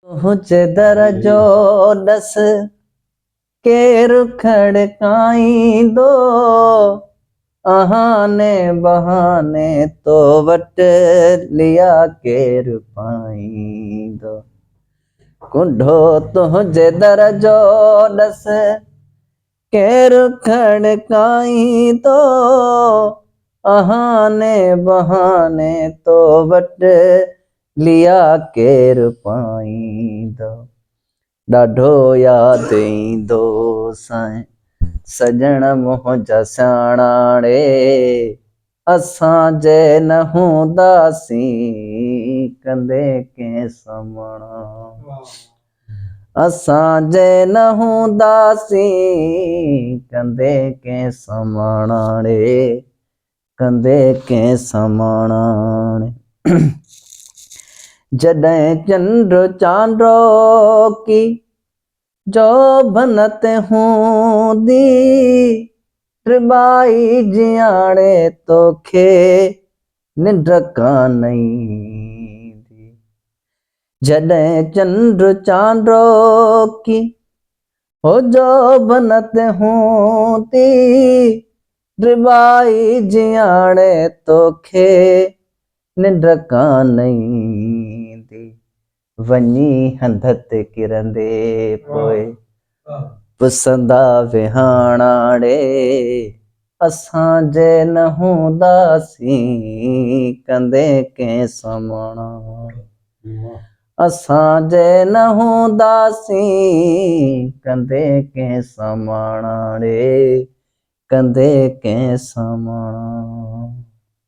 तुझे दरजो दस केर खड़काईंदो आहाने बहाने तो वट लिया केर पाईंदो। कुंढो तुझे दरजो दस केर खड़काईंदो आहाने बहाने तो वट लिया केर पाईंदो। ॾाढो यादि ईंदो साईं सजण मुंहिंजा सियाणाणे असां जे न हूंदासीं कंदे कंहिं सामणा। असां जे न हूंदासीं कंदे कंहिं सामणाणे कंदे कंहिं सामणाणे। जॾहिं चंड चांडो की जो बनत हूंदी त्रिबाई जियाणे तोखे निंड कान ईंदी। जॾहिं चंड चांडो की हो जो बनत हूंदी त्रिबाई जियाणे तोखे निंड कान ईंदी। वञी हंध ते किरंदे पोइ पुसंदा विहाणाणे असां जे न हूंदासीं कंदे कंहिं सामणा। असां जे न हूंदासीं कंदे कंहिं सामणाणे कंदे कंहिं सामणा।